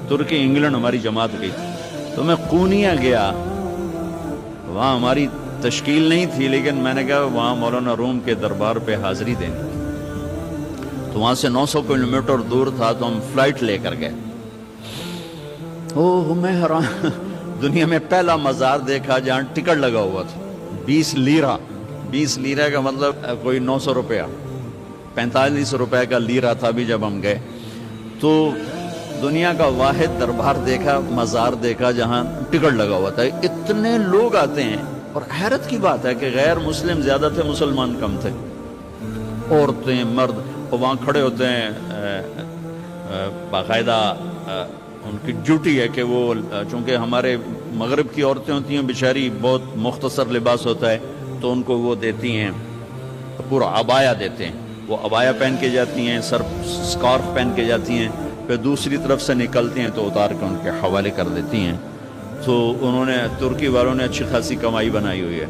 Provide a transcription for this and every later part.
ترکی England ہماری جماعت گئی تھی، تو میں قونیہ گیا، وہاں ہماری تشکیل نہیں تھی، لیکن میں نے کہا وہاں مولانا روم کے دربار پہ حاضری دینی، تو وہاں سے 900 کلومیٹر دور تھا، تو ہم فلائٹ لے کر گئے۔ اوہ میں حیران، دنیا میں پہلا مزار دیکھا جہاں ٹکٹ لگا ہوا تھا، 20 لیرہ، 20 لیرہ کا مطلب کوئی 900 روپیہ، 45 روپے کا لیرہ تھا بھی جب ہم گئے۔ تو دنیا کا واحد دربار دیکھا، مزار دیکھا جہاں ٹکٹ لگا ہوا تھا، اتنے لوگ آتے ہیں، اور حیرت کی بات ہے کہ غیر مسلم زیادہ تھے، مسلمان کم تھے، عورتیں مرد، اور وہاں کھڑے ہوتے ہیں، باقاعدہ ان کی ڈیوٹی ہے کہ وہ، چونکہ ہمارے مغرب کی عورتیں ہوتی ہیں بیچاری، بہت مختصر لباس ہوتا ہے، تو ان کو وہ دیتی ہیں پورا عبایا دیتے ہیں، وہ عبایا پہن کے جاتی ہیں، سر سکارف پہن کے جاتی ہیں، پھر دوسری طرف سے نکلتی ہیں تو اتار کے ان کے حوالے کر دیتی ہیں۔ تو انہوں نے، ترکی والوں نے اچھی خاصی کمائی بنائی ہوئی ہے۔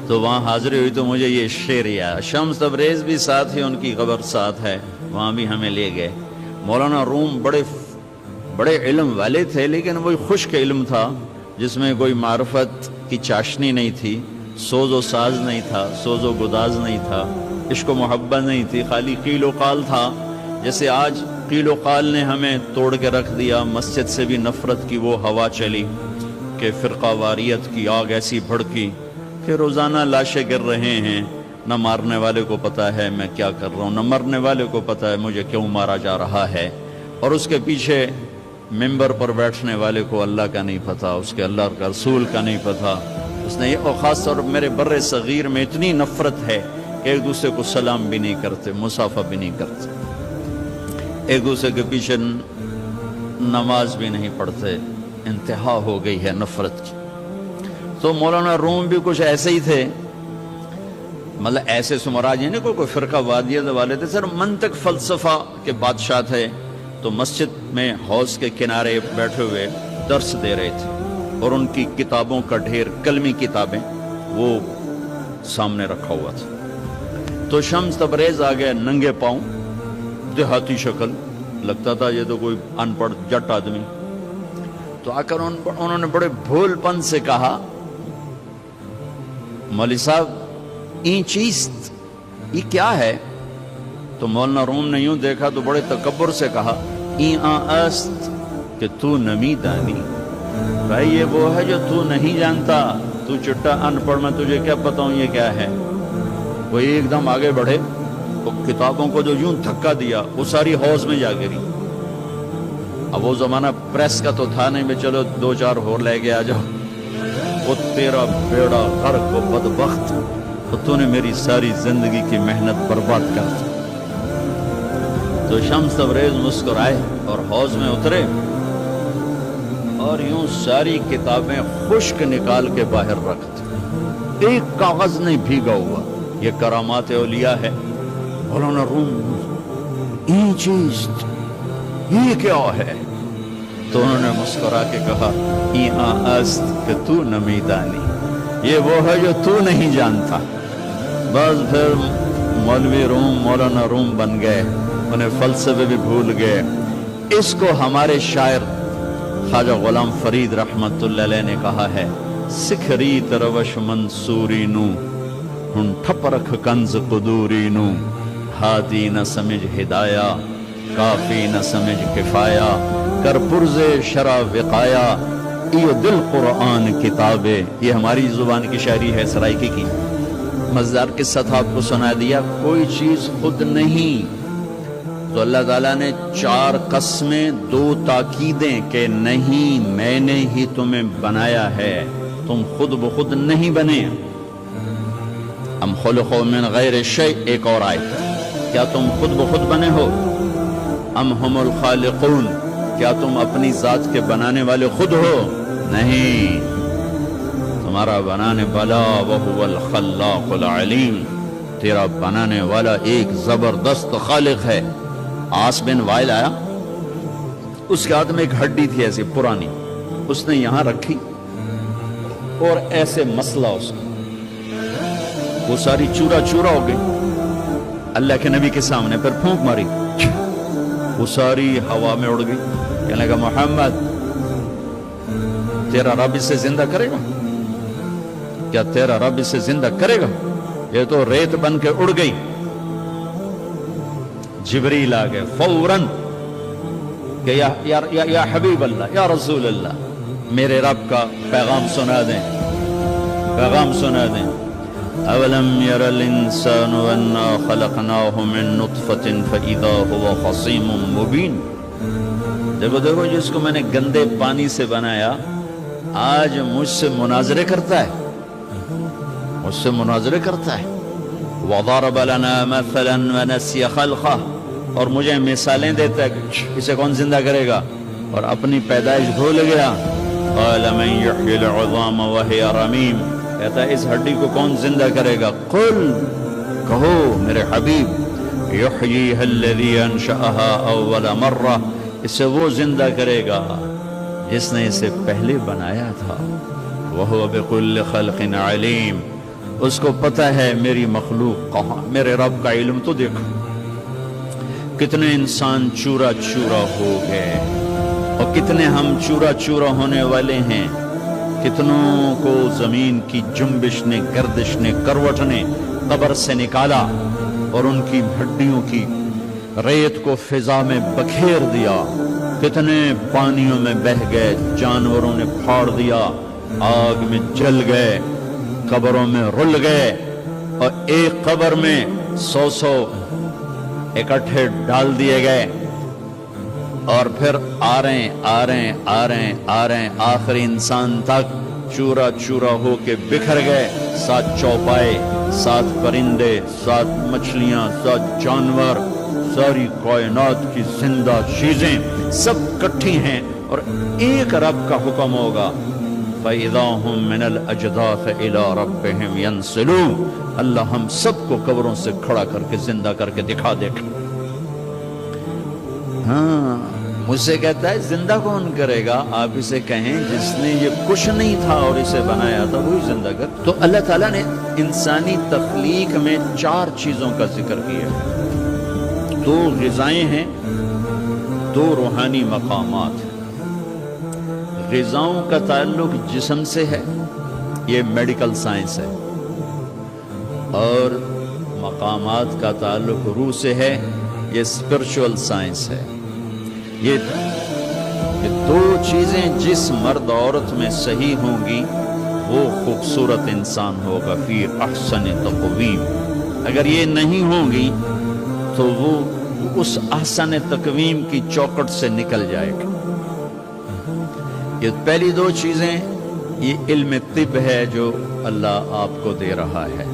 تو وہاں حاضری ہوئی تو مجھے یہ شعر یاد، شمس تبریز بھی ساتھ ہی، ان کی قبر ساتھ ہے، وہاں بھی ہمیں لے گئے۔ مولانا روم بڑے علم والے تھے، لیکن وہی خشک علم تھا جس میں کوئی معرفت کی چاشنی نہیں تھی، سوز و ساز نہیں تھا، سوز و گداز نہیں تھا، عشق و محبت نہیں تھی، خالی قیل و قال تھا۔ جیسے آج قیل و قال نے ہمیں توڑ کے رکھ دیا، مسجد سے بھی نفرت کی وہ ہوا چلی کہ فرقہ واریت کی آگ ایسی بھڑکی کہ روزانہ لاشیں گر رہے ہیں، نہ مارنے والے کو پتا ہے میں کیا کر رہا ہوں، نہ مرنے والے کو پتا ہے مجھے کیوں مارا جا رہا ہے، اور اس کے پیچھے ممبر پر بیٹھنے والے کو اللہ کا نہیں پتا، اس کے اللہ کا رسول کا نہیں پتا۔ اس نے یہ، اور خاص طور پر میرے بر صغیر میں اتنی نفرت ہے کہ ایک دوسرے کو سلام بھی نہیں کرتے، مصافحہ بھی نہیں کرتے، ایک دوسرے کے پیچھے نماز بھی نہیں پڑھتے، انتہا ہو گئی ہے نفرت کی۔ تو مولانا روم بھی کچھ ایسے ہی تھے، مطلب ایسے سمراج ہیں، کوئی فرقہ وادیت والے تھے، سر منطق فلسفہ کے بادشاہ تھے۔ تو مسجد میں حوض کے کنارے بیٹھے ہوئے درس دے رہے تھے، اور ان کی کتابوں کا ڈھیر، کلمی کتابیں وہ سامنے رکھا ہوا تھا۔ تو شمس تبریز آ گئے ننگے پاؤں، دیہاتی شکل، لگتا تھا یہ تو کوئی ان پڑھ جٹ آدمی۔ تو آ کر انہوں نے بڑے بھول پن سے کہا، مولوی صاحب این چیست، یہ کیا ہے؟ تو مولانا روم نے یوں دیکھا تو بڑے تکبر سے کہا، این است کہ تو نمی دانی، بھائی یہ وہ ہے جو تو نہیں جانتا، تو چٹا ان پڑھ، میں تجھے کیا بتاؤں یہ کیا ہے۔ وہ ایک دم آگے بڑھے، وہ کتابوں کو جو یوں دھکا دیا وہ ساری حوض میں جا گری۔ اب وہ زمانہ پریس کا تو تھا نہیں، میں چلو 2-4 اور لے کے آ جاؤ، وہ تیرا بیڑا غرق و بدبخت، تو نے میری ساری زندگی کی محنت برباد کر دی۔ تو شمس تبریز مسکرائے اور حوض میں اترے، اور یوں ساری کتابیں خشک نکال کے باہر رکھ دی، ایک کاغذ نہیں بھیگا ہوا۔ یہ کرامات اولیاء ہے۔ مولانا روم، یہ چیز یہ کیا ہے؟ تو انہوں نے مسکرا کے کہا، این است کہ تو نمی دانی، یہ وہ ہے جو تو نہیں جانتا۔ بس پھر مولوی روم مولانا روم بن گئے، انہیں فلسفے بھی بھول گئے۔ اس کو ہمارے شاعر خواجہ غلام فرید رحمت اللہ علیہ نے کہا ہے، سکھری تروش منصوری نو، ہن ٹھپ رکھ کنز قدوری نو، ہادی نہ سمجھ ہدایہ، کافی نہ سمجھ کفایہ، کر پرز شرع وقایا، یہ دل قرآن کتابے۔ یہ ہماری زبان کی شاعری ہے سرائکی کی۔ مزدار قصہ تھا، آپ کو سنا دیا۔ کوئی چیز خود نہیں، تو اللہ تعالیٰ نے 4 قسمیں، 2 تاکیدیں کہ نہیں میں نے ہی تمہیں بنایا ہے، تم خود بخود نہیں بنے۔ ام خلقوا من غیر شیء، ایک اور آیت، کیا تم خود بخود بنے ہو؟ ام ہم الخالقون، کیا تم اپنی ذات کے بنانے والے خود ہو؟ نہیں، تمہارا بنانے والا وہو الخلاق العلیم، تیرا بنانے والا ایک زبردست خالق ہے۔ آس بن وائل آیا، اس کے ہاتھ میں ایک ہڈی تھی ایسی پرانی، اس نے یہاں رکھی اور ایسے مسئلہ اس کو، وہ ساری چورا چورا ہو گئی۔ اللہ کے نبی کے سامنے پھر پھونک ماری، وہ ساری ہوا میں اڑ گئی. کہنے لگا محمد تیرا رب اسے زندہ کرے گا؟ کیا تیرا رب اسے زندہ کرے گا؟ یہ تو ریت بن کے اڑ گئی. جبریل آ گئے فوراً کہ یا حبیب اللہ، یا رسول اللہ، میرے رب کا پیغام سنا دیں، پیغام سنا دیں. اولم یر الانسان انا خلقناہ من نطفۃ فاذا هو خصیم مبین. دیکھو دیکھو جس کو میں نے گندے پانی سے بنایا آج مجھ سے مناظرے کرتا ہے، مجھ سے مناظرے کرتا ہے. وضرب لنا مثلا ونسی خلقہ، اور مجھے مثالیں دیتا ہے کہ اسے کون زندہ کرے گا، اور اپنی پیدائش بھول گیا. قال من یحیی العظام وہی رمیم، کہتا ہے اس ہڈی کو کون زندہ کرے گا؟ قل، کہو میرے حبیب، یحییھا الذی انشأھا اول مرہ، اسے وہ زندہ کرے گا جس نے اسے پہلے بنایا تھا. وہو بکل خلق علیم، اس کو پتہ ہے میری مخلوق کہاں. میرے رب کا علم تو دیکھو، کتنے انسان چورا چورا ہو گئے اور کتنے ہم چورا چورا ہونے والے ہیں. کتنوں کو زمین کی جنبش نے، گردش نے، کروٹ نے قبر سے نکالا اور ان کی ہڈیوں کی ریت کو فضا میں بکھیر دیا. کتنے پانیوں میں بہہ گئے، جانوروں نے پھاڑ دیا، آگ میں جل گئے، قبروں میں رل گئے، اور ایک قبر میں 100 اکٹھے ڈال دیے گئے. اور پھر آ رہے آخری انسان تک چورا چورا ہو کے بکھر گئے. 7 چوپائے، 7 پرندے، 7 مچھلیاں، 7 جانور، ساری کائنات کی زندہ چیزیں سب کٹھی ہیں، اور ایک رب کا حکم ہوگا فَإِذَا هُمْ مِنَ الْأَجْدَاثِ إِلَىٰ رَبِّهِمْ يَنْسِلُونَ. اللہ ہم سب کو قبروں سے کھڑا کر کے زندہ کر کے دکھا دے گا. ہاں مجھ سے کہتا ہے زندہ کون کرے گا؟ آپ اسے کہیں جس نے یہ کچھ نہیں تھا اور اسے بنایا تھا وہی زندہ کر. تو اللہ تعالیٰ نے انسانی تخلیق میں 4 چیزوں کا ذکر کیا. 2 غذائیں ہیں، 2 روحانی مقامات ہیں. غذاؤں کا تعلق جسم سے ہے، یہ میڈیکل سائنس ہے، اور مقامات کا تعلق روح سے ہے، یہ اسپرچول سائنس ہے. یہ 2 چیزیں جس مرد عورت میں صحیح ہوں گی وہ خوبصورت انسان ہوگا فی احسن تقویم. اگر یہ نہیں ہوں گی تو وہ اس احسن تقویم کی چوکٹ سے نکل جائے گا. یہ پہلی 2 چیزیں یہ علم طب ہے جو اللہ آپ کو دے رہا ہے،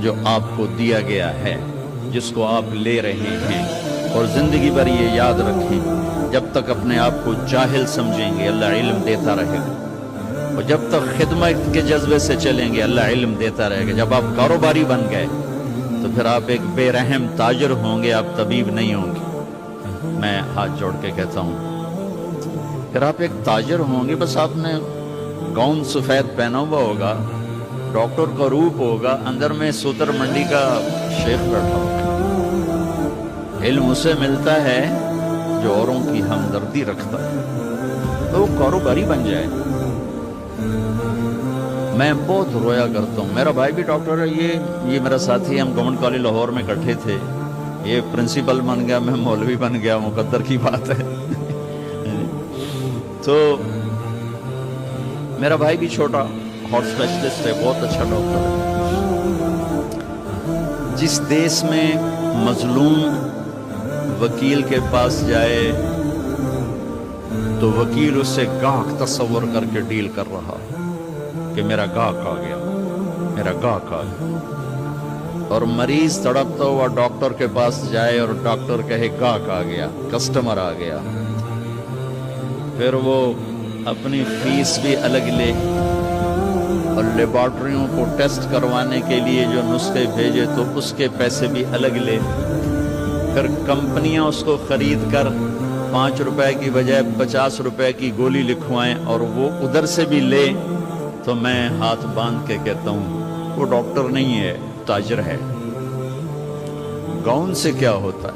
جو آپ کو دیا گیا ہے، جس کو آپ لے رہے ہیں. اور زندگی بھر یہ یاد رکھیں، جب تک اپنے آپ کو جاہل سمجھیں گے اللہ علم دیتا رہے گا، اور جب تک خدمت کے جذبے سے چلیں گے اللہ علم دیتا رہے گا. جب آپ کاروباری بن گئے تو پھر آپ ایک بے رحم تاجر ہوں گے، آپ طبیب نہیں ہوں گے. میں ہاتھ جوڑ کے کہتا ہوں پھر آپ ایک تاجر ہوں گے، بس آپ نے گاؤن سفید پہنا ہوا ہوگا، ڈاکٹر کا روپ ہوگا، اندر میں سوتر منڈی کا شیخ بیٹھا ہوگا. علم اسے ملتا ہے جو اوروں کی ہمدردی رکھتا ہے، تو وہ کاروباری بن جائے. میں بہت رویا کرتا ہوں. میرا بھائی بھی ڈاکٹر ہے، یہ میرا ساتھی، ہم گورنمنٹ کالج لاہور میں اکٹھے تھے. یہ پرنسپل بن گیا، میں مولوی بن گیا، مقدر کی بات ہے. تو میرا بھائی بھی چھوٹا ہارٹ اسپیشلسٹ ہے، بہت اچھا ڈاکٹر ہے. جس دیس میں مظلوم وکیل کے پاس جائے تو وکیل اس سے گاہک تصور کر کے ڈیل کر رہا کہ میرا گاہک آ گیا، میرا گاہک آ گیا. اور مریض تڑپتا ہوا ڈاکٹر کے پاس جائے اور ڈاکٹر کہے گاہک آ گیا، کسٹمر آ گیا. پھر وہ اپنی فیس بھی الگ لے اور لیبارٹریوں کو ٹیسٹ کروانے کے لیے جو نسخے بھیجے تو اس کے پیسے بھی الگ لے. پھر کمپنیاں اس کو خرید کر 5 روپے کی بجائے 50 روپے کی گولی لکھوائیں اور وہ ادھر سے بھی لے. تو میں ہاتھ باندھ کے کہتا ہوں وہ ڈاکٹر نہیں ہے، تاجر ہے. گاؤن سے کیا ہوتا ہے؟